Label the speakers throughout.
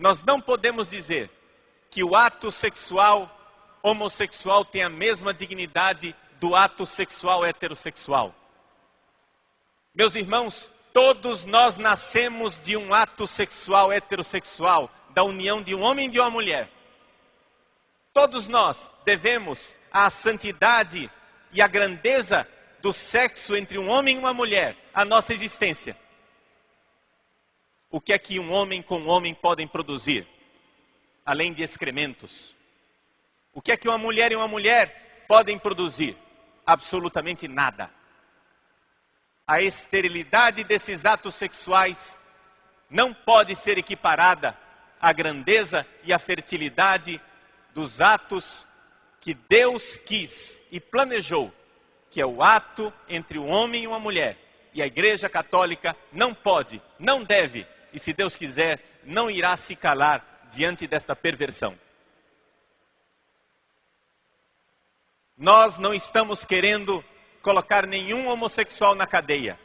Speaker 1: Nós não podemos dizer que o ato sexual homossexual tem a mesma dignidade do ato sexual heterossexual. Meus irmãos, todos nós nascemos de um ato sexual heterossexual, da união de um homem e de uma mulher. Todos nós devemos à santidade e à grandeza do sexo entre um homem e uma mulher a nossa existência. O que é que um homem com um homem podem produzir, além de excrementos? O que é que uma mulher e uma mulher podem produzir? Absolutamente nada. A esterilidade desses atos sexuais não pode ser equiparada à grandeza e à fertilidade dos atos que Deus quis e planejou, que é o ato entre um homem e uma mulher. E a Igreja Católica não pode, não deve, e se Deus quiser, não irá se calar diante desta perversão. Nós não estamos querendo colocar nenhum homossexual na cadeia,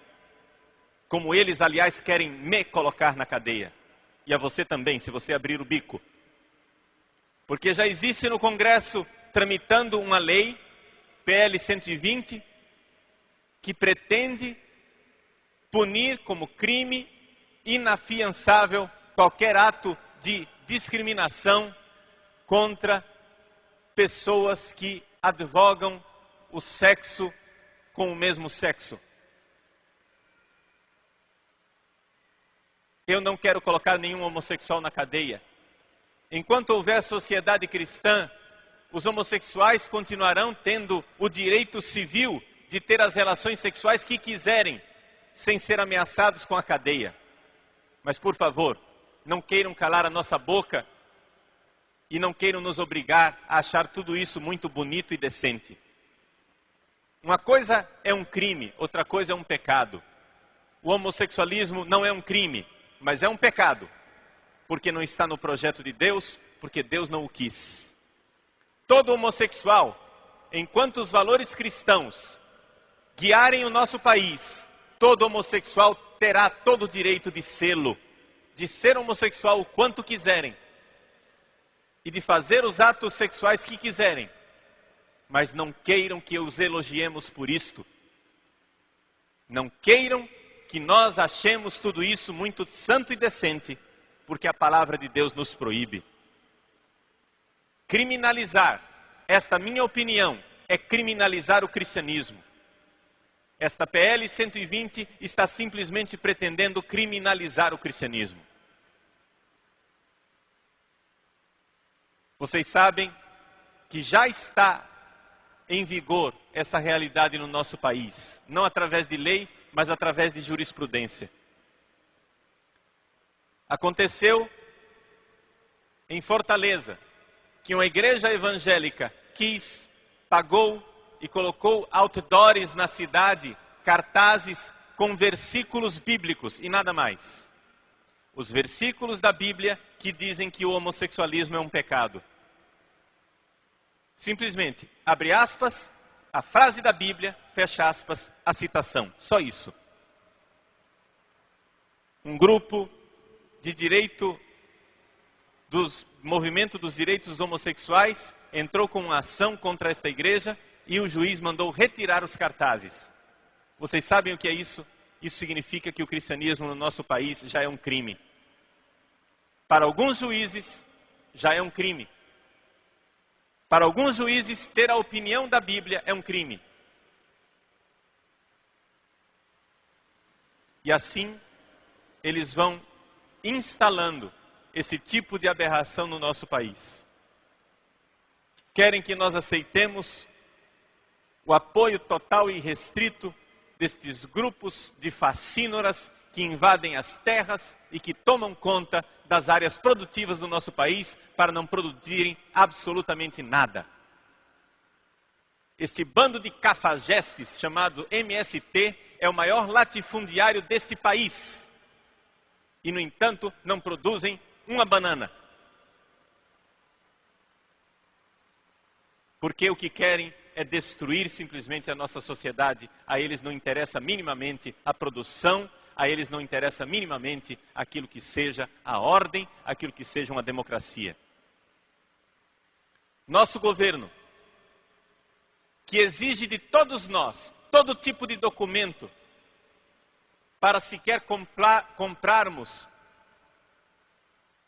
Speaker 1: como eles, aliás, querem me colocar na cadeia. E a você também, se você abrir o bico. Porque já existe no Congresso, tramitando uma lei, PL 120, que pretende punir como crime inafiançável qualquer ato de discriminação contra pessoas que advogam o sexo com o mesmo sexo. Eu não quero colocar nenhum homossexual na cadeia. Enquanto houver sociedade cristã, os homossexuais continuarão tendo o direito civil de ter as relações sexuais que quiserem, sem ser ameaçados com a cadeia. Mas, por favor, não queiram calar a nossa boca e não queiram nos obrigar a achar tudo isso muito bonito e decente. Uma coisa é um crime, outra coisa é um pecado. O homossexualismo não é um crime, mas é um pecado, porque não está no projeto de Deus, porque Deus não o quis. Todo homossexual, enquanto os valores cristãos guiarem o nosso país, todo homossexual terá todo o direito de sê-lo, de ser homossexual o quanto quiserem, e de fazer os atos sexuais que quiserem, mas não queiram que os elogiemos por isto. Não queiram que nós achemos tudo isso muito santo e decente, porque a palavra de Deus nos proíbe. Criminalizar, esta minha opinião, é criminalizar o cristianismo. Esta PL 120 está simplesmente pretendendo criminalizar o cristianismo. Vocês sabem que já está em vigor essa realidade no nosso país, não através de lei, mas através de jurisprudência. Aconteceu em Fortaleza que uma igreja evangélica pagou e colocou outdoors na cidade, cartazes com versículos bíblicos e nada mais. Os versículos da Bíblia que dizem que o homossexualismo é um pecado. Simplesmente, abre aspas, a frase da Bíblia, fecha aspas, a citação. Só isso. Um grupo de direito dos movimento dos direitos dos homossexuais entrou com uma ação contra esta igreja e o juiz mandou retirar os cartazes. Vocês sabem o que é isso? Isso significa que o cristianismo no nosso país já é um crime. Para alguns juízes, já é um crime. Para alguns juízes, ter a opinião da Bíblia é um crime. E assim, eles vão instalando esse tipo de aberração no nosso país. Querem que nós aceitemos o apoio total e restrito destes grupos de facínoras que invadem as terras e que tomam conta das áreas produtivas do nosso país para não produzirem absolutamente nada. Este bando de cafajestes chamado MST é o maior latifundiário deste país. E, no entanto, não produzem uma banana. Porque o que querem é destruir simplesmente a nossa sociedade. A eles não interessa minimamente a produção, a eles não interessa minimamente aquilo que seja a ordem, aquilo que seja uma democracia. Nosso governo, que exige de todos nós todo tipo de documento para sequer comprarmos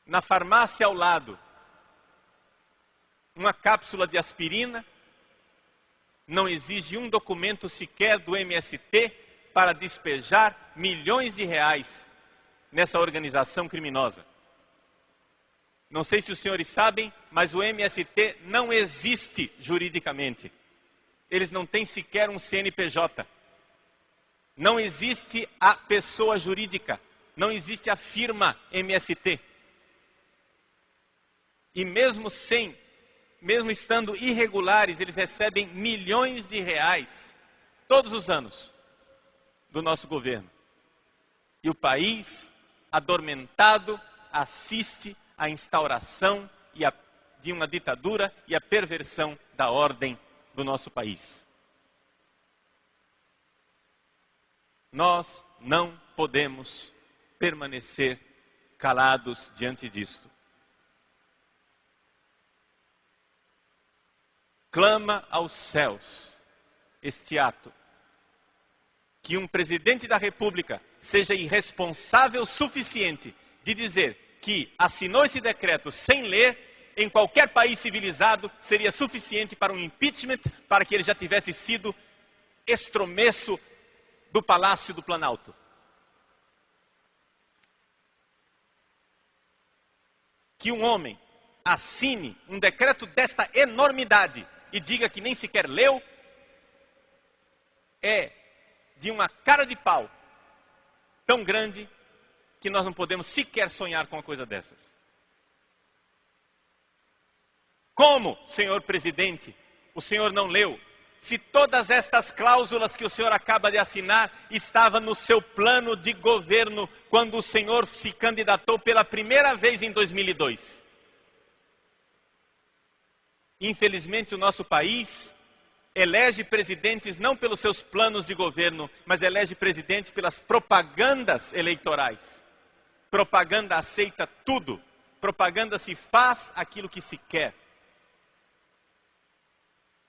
Speaker 1: na farmácia ao lado uma cápsula de aspirina, não exige um documento sequer do MST para despejar milhões de reais nessa organização criminosa. Não sei se os senhores sabem, mas o MST não existe juridicamente. Eles não têm sequer um CNPJ. Não existe a pessoa jurídica. Não existe a firma MST. E mesmo estando irregulares, eles recebem milhões de reais todos os anos do nosso governo. E o país, adormentado, assiste à instauração de uma ditadura e à perversão da ordem do nosso país. Nós não podemos permanecer calados diante disto. Clama aos céus este ato, que um presidente da República seja irresponsável o suficiente de dizer que assinou esse decreto sem ler, em qualquer país civilizado seria suficiente para um impeachment, para que ele já tivesse sido estromeço do Palácio do Planalto. Que um homem assine um decreto desta enormidade e diga que nem sequer leu, é de uma cara de pau tão grande que nós não podemos sequer sonhar com uma coisa dessas. Como, senhor presidente, o senhor não leu? Se todas estas cláusulas que o senhor acaba de assinar estavam no seu plano de governo quando o senhor se candidatou pela primeira vez em 2002. Infelizmente, o nosso país elege presidentes não pelos seus planos de governo, mas elege presidente pelas propagandas eleitorais. Propaganda aceita tudo. Propaganda se faz aquilo que se quer.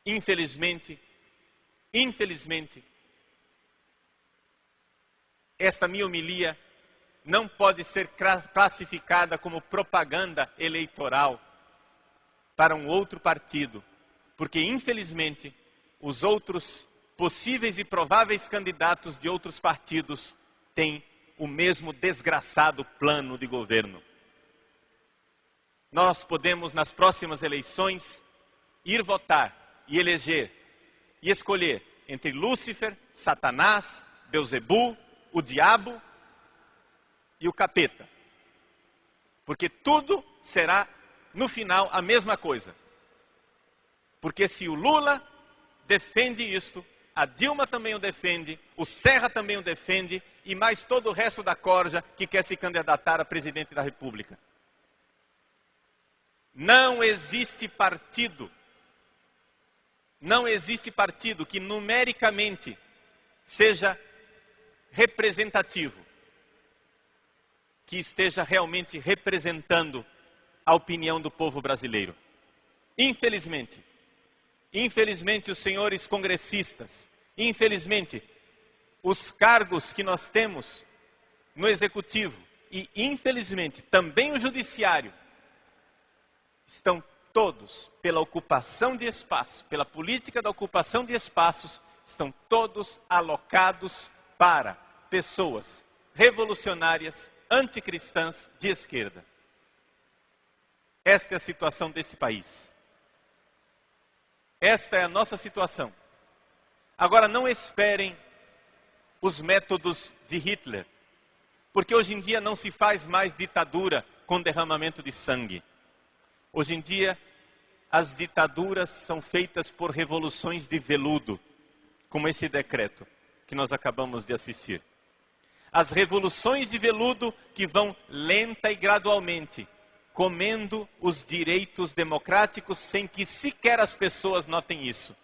Speaker 1: Infelizmente, esta minha homilia não pode ser classificada como propaganda eleitoral para um outro partido, porque infelizmente os outros possíveis e prováveis candidatos de outros partidos têm o mesmo desgraçado plano de governo. Nós podemos nas próximas eleições ir votar e eleger e escolher entre Lúcifer, Satanás, Belzebu, o diabo e o capeta. Porque tudo será no final a mesma coisa. Porque se o Lula defende isto, a Dilma também o defende, o Serra também o defende, e mais todo o resto da corja que quer se candidatar a presidente da República. Não existe partido que numericamente seja representativo, que esteja realmente representando a opinião do povo brasileiro. Infelizmente, os senhores congressistas, infelizmente, os cargos que nós temos no executivo e, infelizmente, também o judiciário, estão todos, pela ocupação de espaço, pela política da ocupação de espaços, estão todos alocados para pessoas revolucionárias, anticristãs de esquerda. Esta é a situação deste país. Esta é a nossa situação. Agora, não esperem os métodos de Hitler, porque hoje em dia não se faz mais ditadura com derramamento de sangue. Hoje em dia, as ditaduras são feitas por revoluções de veludo, como esse decreto que nós acabamos de assistir. As revoluções de veludo que vão lenta e gradualmente comendo os direitos democráticos sem que sequer as pessoas notem isso.